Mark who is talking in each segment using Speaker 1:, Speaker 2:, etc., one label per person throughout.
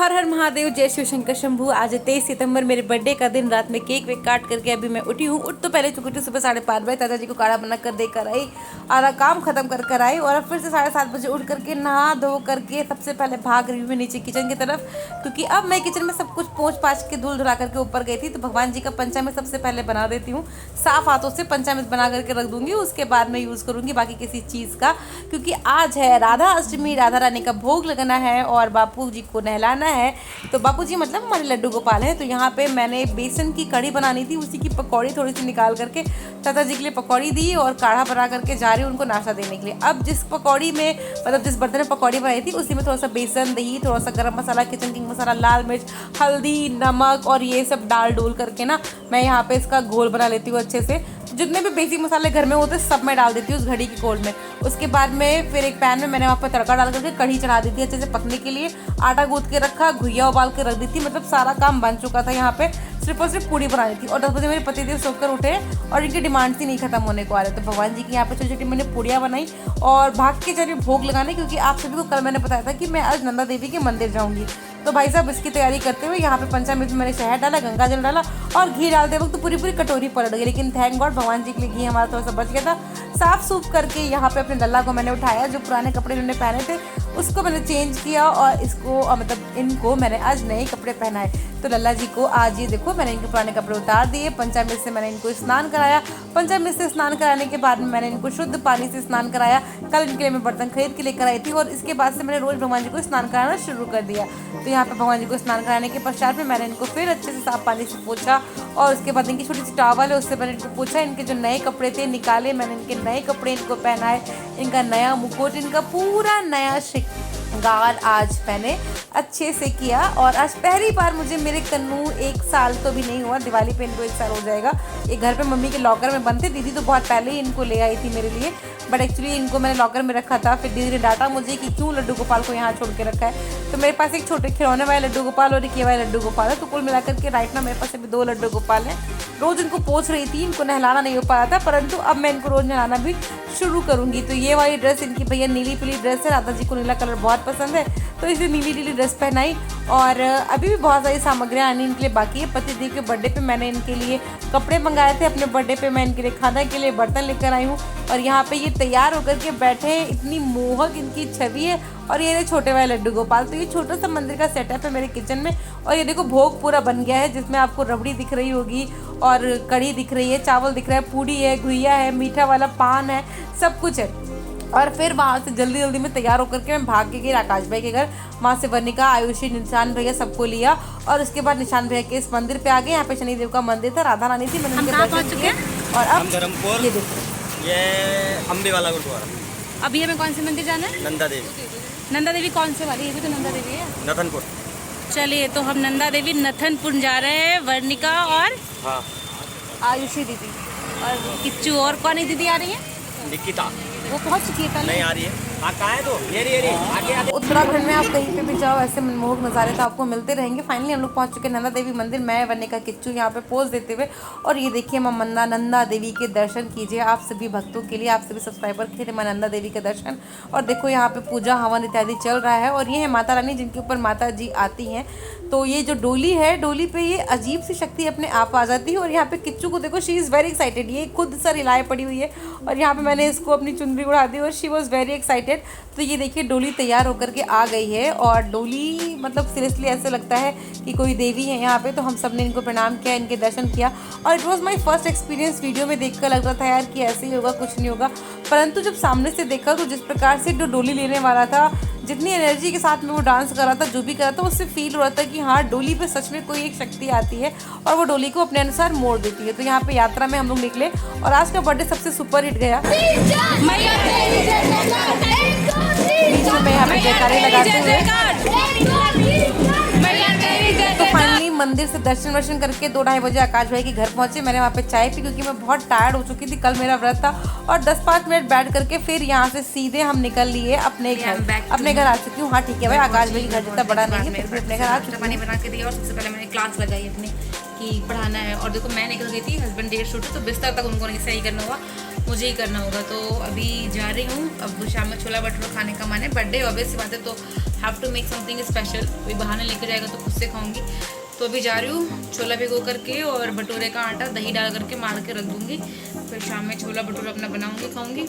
Speaker 1: हर हर महादेव, जय शिव शंकर शंभू। आज 23 सितंबर मेरे बर्थडे का दिन। रात में केक वेक काट करके अभी मैं उठी हूँ। उठ तो पहले चुकी थी, सुबह 5:30 बजे दादा जी को काढ़ा बना कर देकर आई, आधा काम खत्म कर कर आई और अब फिर से 7:30 बजे उठ करके नहा धो करके सबसे पहले भाग रही हूँ मैं नीचे किचन की तरफ, क्योंकि अब मैं किचन में सब कुछ पोंछ पाछ के धूल धुला करके ऊपर गई थी। तो भगवान जी का पंचामृत सबसे पहले बना देती हूँ, साफ हाथों से पंचामृत बना करके रख दूंगी, उसके बाद मैं यूज़ करूँगी बाकी किसी चीज़ का, क्योंकि आज है राधा अष्टमी, राधा रानी का भोग लगाना है और बापू जी को नहलाना है। तो बापू जी मतलब हमारे लड्डू गोपाल हैं। तो यहाँ पे मैंने बेसन की कढ़ी बनानी थी, उसी की पकौड़ी थोड़ी सी निकाल करके चाचा जी के लिए पकौड़ी दी और काढ़ा बना करके जा रही हूँ उनको नाश्ता देने के लिए। अब जिस पकौड़ी में मतलब जिस बर्तन में पकौड़ी बनाई थी उसी में थोड़ा सा बेसन, दही, थोड़ा सा गरम मसाला, किचन किंग मसाला, लाल मिर्च, हल्दी, नमक और ये सब डाल डोल करके ना मैं यहाँ पे इसका घोल बना लेती हूँ अच्छे से। जितने भी बेसिक मसाले घर में होते सब मैं डाल देती हूँ उस घड़ी की घोल में। उसके बाद में फिर एक पैन में मैंने वहाँ पर तड़का डाल करके कढ़ी चढ़ा दी थी अच्छे से पकने के लिए। आटा गूंथ के रखा, घुइया उबाल के रख दी थी, मतलब सारा काम बन चुका था। यहाँ पे सिर्फ और सिर्फ पूड़ी बनानी थी और 10 बजे मेरे पतिदेव सोकर उठे और इनकी डिमांड ही नहीं खत्म होने को आ रहे। तो भगवान जी की यहाँ पे छोटी छोटी मैंने पूड़ियाँ बनाई और भाग के चलिए भोग लगाने, क्योंकि आप सभी को कल मैंने बताया था कि मैं आज नंदा देवी के मंदिर जाऊँगी। तो भाई साहब इसकी तैयारी करते हुए यहाँ पे पंचामृत में मैंने शहद डाला, गंगा जल डाला और घी डालते वक्त तो पूरी कटोरी पलट गई, लेकिन थैंक गॉड भगवान जी के लिए घी हमारा थोड़ा सा बच गया था। साफ सूफ करके यहाँ पे अपने लल्ला को मैंने उठाया, जो पुराने कपड़े इन्होंने पहने थे उसको मैंने चेंज किया और इसको मतलब इनको मैंने आज नए कपड़े पहनाए। तो लल्ला जी को आज ये देखो मैंने इनके पुराने कपड़े उतार दिए, पंचामृत से मैंने इनको स्नान कराया। पंचामृत से स्नान कराने के बाद में मैंने इनको शुद्ध पानी से स्नान कराया। कल इनके लिए मैं बर्तन खरीद के लेकर आई थी और इसके बाद से मैंने रोज भगवान जी को स्नान कराना शुरू कर दिया। तो यहाँ पे भगवान जी को स्नान कराने के पश्चात में मैंने इनको फिर अच्छे से साफ पानी से पोंछा और उसके बाद इनकी छोटी सी टॉवल है उससे मैंने इनको पोंछा। इनके जो नए कपड़े थे निकाले, मैंने इनके नए कपड़े इनको पहनाए, इनका नया मुकुट, इनका पूरा नया श्रृंगार आज मैंने अच्छे से किया। और आज पहली बार मुझे मेरे कन्नू 1 साल तो भी नहीं हुआ, दिवाली पे इनको 1 साल हो जाएगा। ये घर पे मम्मी के लॉकर में बनते, दीदी तो बहुत पहले ही इनको ले आई थी मेरे लिए, बट एक्चुअली इनको मैंने लॉकर में रखा था। फिर दीदी ने डांटा मुझे कि क्यों लड्डू गोपाल को यहाँ छोड़ के रखा है। तो मेरे पास एक छोटे खिलौने वाले लड्डू गोपाल और एक ये वाले लड्डू गोपाल है। तो कुल मिलाकर के राइट ना मेरे पास अभी 2 लड्डू गोपाल हैं। रोज़ इनको पोंछ रही थी, इनको नहलाना नहीं हो पाया था, परंतु अब मैं इनको रोज़ नहलाना भी शुरू करूँगी। तो ये वाली ड्रेस इनकी भैया नीली पीली ड्रेस है, राधा जी को नीला कलर बहुत पसंद है तो इसे नीली ड्रेस पहनाई। और अभी भी बहुत सारी सामग्रियाँ आनी इनके लिए बाकी है। पतिदेव के बर्थडे पे मैंने इनके लिए कपड़े मंगाए थे, अपने बर्थडे पे मैं इनके लिए खाने के लिए बर्तन लेकर आई हूँ और यहाँ पे ये तैयार होकर के बैठे हैं। इतनी मोहक इनकी छवि है। और ये छोटे वाले लड्डू गोपाल, तो ये छोटा सा मंदिर का सेटअप है मेरे किचन में। और ये देखो भोग पूरा बन गया है, जिसमें आपको रबड़ी दिख रही होगी और कढ़ी दिख रही है, चावल दिख रहा है, पूड़ी है, घुइया है, मीठा वाला पान है, सब कुछ है। और फिर वहाँ से जल्दी में तैयार होकर के मैं भाग के गई आकाश भाई के घर। वहाँ से वर्णिका, आयुषी, निशान भैया सबको लिया और उसके बाद निशान भैया के इस मंदिर पे आ गए। यहाँ पे शनिदेव का मंदिर था, राधा रानी थी, मैंने उनके दर्शन किए। और अब ये देखो
Speaker 2: ये अम्बे वाला गुरुद्वारा।
Speaker 1: अब ये हमें कौन से मंदिर जाना है?
Speaker 2: नंदा देवी।
Speaker 1: नंदा देवी कौन से वाली? ये भी तो नंदा देवी है,
Speaker 2: नथनपुर।
Speaker 1: चलिए तो हम नंदा देवी नथनपुर जा रहे हैं। वर्णिका और
Speaker 2: हाँ
Speaker 1: आयुषी दीदी और किच्चू और कौन एक दीदी आ रही है?
Speaker 2: निकिता।
Speaker 1: वो पहुंच चुकी है पहले।
Speaker 2: नहीं आ रही है। हाँ कहाँ है तो? ये आगे।
Speaker 1: उत्तराखंड में आप कहीं पे भी जाओ ऐसे मनमोहक नज़ारे तो आपको मिलते रहेंगे। फाइनली हम लोग पहुंच चुके हैं नंदा देवी मंदिर। मैं वर्णिका, किच्चू यहाँ पे पोज देते हुए। और ये देखिए मां नंदा देवी के दर्शन कीजिए आप सभी भक्तों के लिए, आप सभी सब्सक्राइबर के लिए मां नंदा देवी के दर्शन। और देखो यहाँ पे पूजा हवन इत्यादि चल रहा है और ये है माता रानी जिनके ऊपर माता जी आती हैं। तो ये जो डोली है, डोली पे ये अजीब सी शक्ति अपने आप आ जाती है। और यहाँ पे किच्चू को देखो, शी इज़ वेरी एक्साइटेड, ये खुद सर हिलाए पड़ी हुई है। और यहाँ पे मैंने इसको अपनी चुनरी उड़ा दी और शी वॉज वेरी एक्साइटेड। तो ये देखिए डोली तैयार होकर के आ गई है और डोली मतलब सीरियसली ऐसे लगता है कि कोई देवी है यहाँ पे। तो हम सब ने इनको प्रणाम किया, इनके दर्शन किया और it was my first experience. Video में देखकर लग रहा था यार कि ऐसे ही होगा, कुछ नहीं होगा, परंतु जब सामने से देखा तो जिस प्रकार से जो डोली लेने वाला था, जितनी एनर्जी के साथ में वो डांस कर रहा था, जो भी कर रहा था, उससे फील हो रहा था कि हाँ डोली पे सच में कोई एक शक्ति आती है और वो डोली को अपने अनुसार मोड़ देती है। तो यहाँ पे यात्रा में हम लोग निकले और आज का बर्थडे सबसे सुपर हिट गया। बीच में यहाँ पे जयकारे लगाते हुए तो फाइनली मंदिर से दर्शन वर्शन करके 2-2:30 बजे आकाश भाई के घर पहुंचे। मैंने वहाँ पे चाय पी क्योंकि मैं बहुत टायर्ड हो चुकी थी, कल मेरा व्रत था। और 10-5 मिनट बैठ करके फिर यहाँ से सीधे हम निकल लिए अपने घर आ चुकी हूँ। हाँ ठीक है भाई, आकाश भाई घर जितना बड़ा नहीं है, फिर अपने घर आ चुकी।
Speaker 3: पानी बना के दिया और सबसे पहले मैंने क्लास लगाई अपनी कि पढ़ाना है। और देखो मैं निकल गई थी, हस्बैंड डेट शूट तो बिस्तर तक उनको नहीं सही करना हुआ। मुझे ही करना होगा। तो अभी जा रही हूँ। अब शाम में छोला भटूरा खाने का मन है, बर्थडे ऑब्वियस सी बात है, तो have to make something special. कोई बहाने लेके जाएगा तो खुद से खाऊंगी। तो अभी जा रही हूँ, छोला भिगो करके और भटूरे का आटा दही डाल करके मार के रख दूँगी। फिर शाम में छोला भटूरा अपना बनाऊँगी, खाऊँगी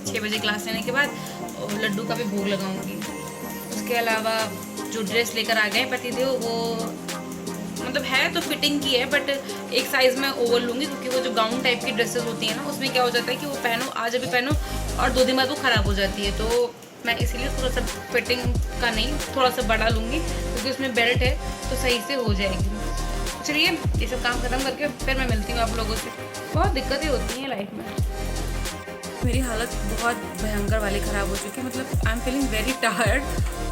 Speaker 3: 6 बजे क्लास लेने के बाद, और लड्डू का भी भोग लगाऊँगी। उसके अलावा जो ड्रेस लेकर आ गए पतिदेव, वो मतलब है तो फिटिंग की है, बट एक साइज़ में ओवर लूँगी, क्योंकि वो जो गाउन टाइप की ड्रेसेस होती हैं ना, उसमें क्या हो जाता है कि वो पहनो, आज अभी पहनो और 2 दिन बाद वो ख़राब हो जाती है। तो मैं इसीलिए थोड़ा सा फिटिंग का नहीं, थोड़ा सा बड़ा लूँगी, क्योंकि उसमें बेल्ट है तो सही से हो जाएगी। चलिए ये सब काम ख़त्म करके फिर मैं मिलती हूँ आप लोगों से। बहुत दिक्कतें होती हैं लाइफ में। मेरी हालत बहुत भयंकर वाली ख़राब हो चुकी है, मतलब I am feeling very tired,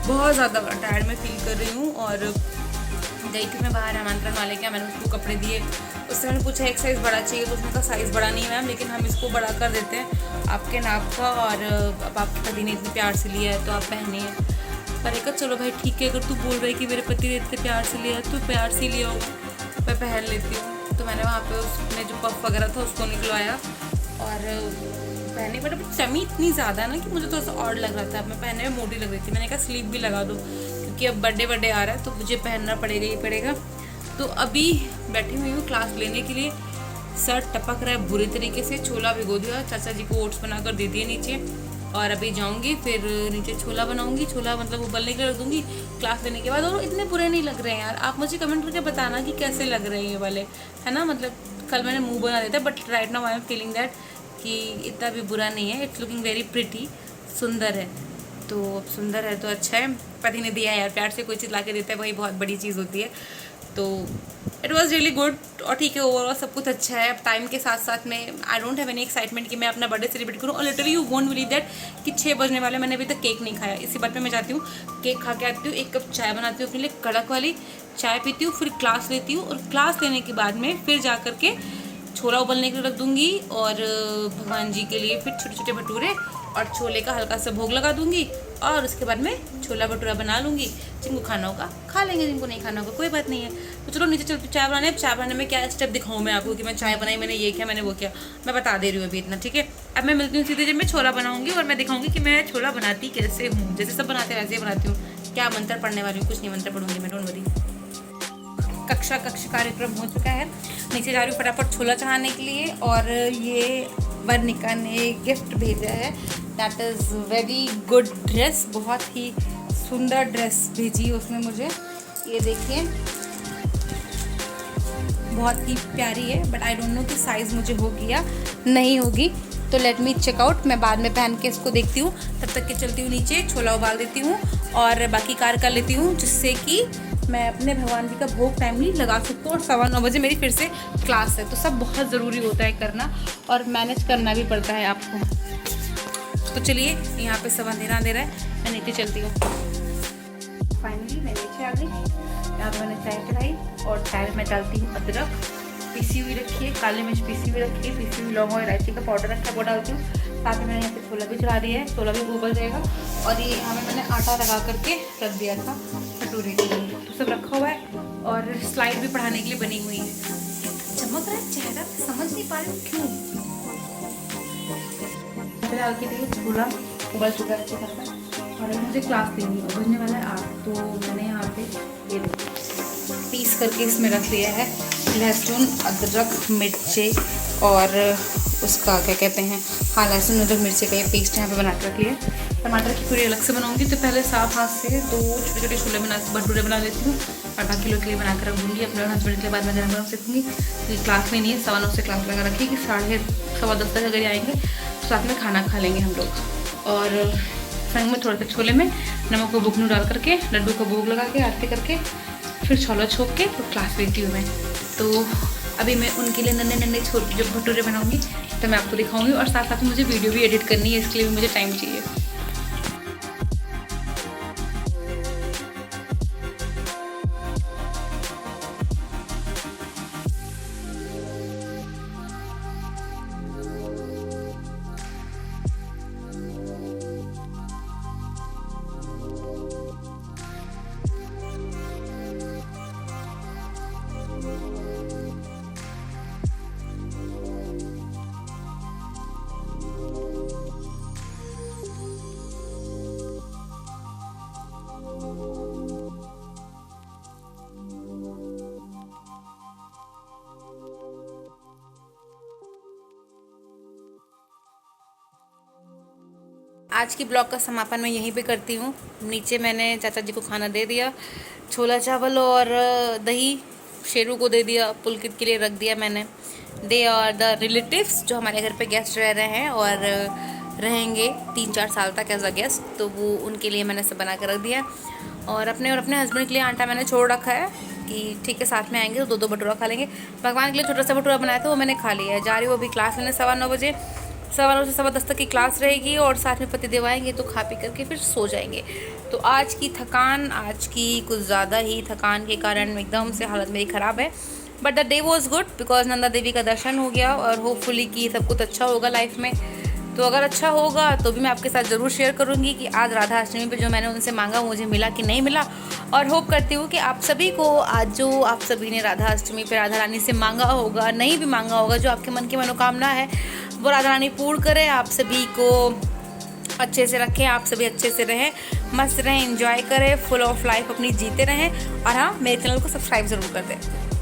Speaker 3: बहुत ज़्यादा टायर्ड मैं फील कर रही हूँ। और गई थी मैं बाहर आमंत्रण वाले के, मैंने उसको कपड़े दिए, उससे मैंने पूछा एक साइज़ बड़ा चाहिए, तो उसने कहा साइज़ बड़ा नहीं है मैम, लेकिन हम इसको बड़ा कर देते हैं आपके नाप का, और अब आपके पति ने इतने प्यार से लिया है तो आप पहनिए। पर एक चलो भाई ठीक है, अगर तू बोल रहा है कि मेरे पति ने इतने प्यार से लिया है तो प्यार से लिया होगा, मैं पहन लेती हूँ। तो मैंने वहाँ पर उसमें जो पफ वगैरह था उसको निकलवाया और पहने, बट चमी इतनी ज़्यादा ना कि मुझे थोड़ा सा ऑड लग रहा था। अब मैं पहनने में मोटी लग रही थी, मैंने कहा स्लीव भी लगा दो, क्योंकि अब बर्थडे आ रहा है तो मुझे पहनना पड़ेगा ही पड़ेगा। तो अभी बैठी हुई हूँ क्लास लेने के लिए, सर टपक रहा है बुरी तरीके से। छोला भिगो दिया, चाचा जी को ओट्स बना कर दे दिए नीचे, और अभी जाऊँगी फिर नीचे छोला बनाऊँगी, छोला मतलब उबलने के लिए रख दूँगी क्लास लेने के बाद। और इतने बुरे नहीं लग रहे हैं यार, आप मुझे कमेंट करके बताना कि कैसे लग रहे हैं ये वाले, है ना। मतलब कल मैंने मुँह बना दिया था, but right now I am feeling that कि इतना भी बुरा नहीं है, इट्स लुकिंग वेरी प्रिटी, सुंदर है। तो अब सुंदर है तो अच्छा है, पति ने दिया है यार, प्यार से कोई चीज़ ला के देता है वही बहुत बड़ी चीज़ होती है। तो इट वॉज़ रियली गुड, और ठीक है ओवरऑल सब कुछ अच्छा है। अब टाइम के साथ साथ में I don't have any excitement कि मैं अपना बर्थडे सेलिब्रेट करूँ। और literally you won't believe that कि 6 बजने वाले, मैंने अभी तक केक नहीं खाया। इसी बात पे मैं जाती हूँ, केक खा के आती हूँ, 1 कप चाय बनाती हूँ अपने लिए कड़क वाली, चाय पीती हूँ, फिर क्लास लेती हूँ, और क्लास लेने के बाद में फिर जा करके छोला उबलने के लिए रख दूँगी, और भगवान जी के लिए फिर छोटे छोटे भटूरे और छोले का हल्का सा भोग लगा दूँगी, और उसके बाद में छोला भटूरा बना लूँगी। जिनको खाना होगा खा लेंगे, जिनको नहीं खाना होगा कोई बात नहीं है। तो चलो नीचे चलते चाय बनाने। अब चाय बनाने में क्या स्टेप दिखाऊँ मैं आपको कि मैं चाय बनाई, मैंने ये किया, मैंने वो किया, मैं बता दे रही हूँ अभी इतना, ठीक है। अब मैं मिलती हूँ सीधे जब मैं छोला बनाऊँगी, और मैं दिखाऊँगी कि मैं छोला बनाती कैसे हूँ, जैसे सब बनाते हैं वैसे ही बनाती हूँ। क्या मंत्र पढ़ने वाली हूँ, कुछ नहीं मंत्र पढ़ूँगी मैं, डोंट वरी। कक्षा कार्यक्रम हो चुका है, नीचे जा रही हूँ फटाफट छोला चढ़ाने के लिए। और ये वर्णिका ने गिफ्ट भेजा है, that is very good dress, बहुत ही सुंदर ड्रेस भेजी उसने मुझे। ये देखिए बहुत ही प्यारी है, बट आई डोंट नो कि साइज़ मुझे होगी या नहीं होगी, तो लेट मी चेक आउट। मैं बाद में पहन के इसको देखती हूँ, तब तक के चलती हूँ नीचे, छोला उबाल देती हूँ और बाकी कार्य कर लेती हूँ, जिससे कि मैं अपने भगवान जी का भोग टाइमली लगा सकूँ। और 9:15 बजे मेरी फिर से क्लास है, तो सब बहुत ज़रूरी होता है करना, और मैनेज करना भी पड़ता है आपको। तो चलिए यहाँ पे सब अंधेरा अंधेरा है, मैं नीचे चलती हूँ। फाइनली मैं नीचे आ गई, यहाँ पर मैंने चाय चढ़ाई, और चाय में डालती हूँ अदरक, पीसी हुई रखी है, काली मिर्च पीसी हुई रखी है, पीसी हुई लौंग और इलायची का पाउडर रखा है वो डालती हूँ। साथ में मैंने यहाँ पे छोला भी चढ़ा दिया है, छोला भी उबल जाएगा। और ये यहाँ में मैंने आटा लगा करके रख दिया था भटूरे के लिए, तो सब रखा हुआ है। और स्लाइड भी पढ़ाने के लिए बनी हुई है। चमक रहा है चेहरा, मैं समझ नहीं पा रही हूँ क्यों। डाल के देखिए छोला उबल चुका है अच्छे खासा, और अभी मुझे क्लास लेनी है, बजने वाला है 8। तो मैंने यहाँ पे ये पीस करके इसमें रख लिया है लहसुन, अदरक, मिर्चे, और उसका क्या कहते हैं, हाँ लहसुन अदरक मिर्ची का ये पेस्ट यहाँ पे बना के रख लिया है। टमाटर की पूरी अलग से बनाऊंगी, तो पहले साफ हाथ से 2 छोटे छोटे छोले भटूरे बना लेती हूँ, और बाकी लोग के लिए बना कर रख दूँगी। अपने हस्बैंड के बाद मैं गरम गरम सीखूँगी, क्योंकि क्लास में नहीं है, 9:15 से क्लास लगा रखी कि 10:30 तक अगर आएंगे तो साथ में खाना खा लेंगे हम लोग। और संग में थोड़ा सा छोले में नमक को बुकनू डाल करके, लड्डू का भोग लगा के, आरती करके, फिर छोला छोक के तो क्लास लेती हूँ मैं। तो अभी मैं उनके लिए नन्हे नन्हे छोटे जो भटूरे बनाऊँगी तो मैं आपको दिखाऊँगी, और साथ साथ मुझे वीडियो भी एडिट करनी है, इसके लिए भी मुझे टाइम चाहिए। आज की ब्लॉग का समापन मैं यहीं पे करती हूँ। नीचे मैंने चाचा जी को खाना दे दिया, छोला चावल और दही शेरू को दे दिया, पुलकित के लिए रख दिया मैंने। दे और द रिलेटिव्स जो हमारे घर पे गेस्ट रह रहे हैं और रहेंगे 3-4 साल तक एज अ गेस्ट, तो वो उनके लिए मैंने सब बना कर रख दिया। और अपने हस्बैंड के लिए आटा मैंने छोड़ रखा है कि ठीक है साथ में आएंगे तो 2-2 भटूरा खा लेंगे। भगवान के लिए छोटा सा भटूरा बनाया था वो मैंने खा लिया है। जा रही हूँ अभी क्लास लेने 9:15 बजे, 9:15 से 10:15 तक की क्लास रहेगी और साथ में पतिदेव आएंगे तो खा पी करके फिर सो जाएंगे। तो आज की कुछ ज़्यादा ही थकान के कारण एकदम से हालत मेरी ख़राब है, but the day was good because Nanda Devi का दर्शन हो गया और होपफुली कि सब कुछ अच्छा होगा लाइफ में। तो अगर अच्छा होगा तो भी मैं आपके साथ ज़रूर शेयर करूंगी कि आज राधा अष्टमी पे जो मैंने उनसे मांगा मुझे मिला कि नहीं मिला। और होप करती हूँ कि आप सभी को आज जो आप सभी ने राधा अष्टमी पे राधा रानी से मांगा होगा, नहीं भी मांगा होगा, जो आपके मन की मनोकामना है वो राधा रानी पूर्ण करे। आप सभी को अच्छे से रखें, आप सभी अच्छे से रहें, मस्त रहें, एंजॉय करें, फुल ऑफ लाइफ अपनी जीते रहें। और हाँ, मेरे चैनल को सब्सक्राइब ज़रूर कर दें।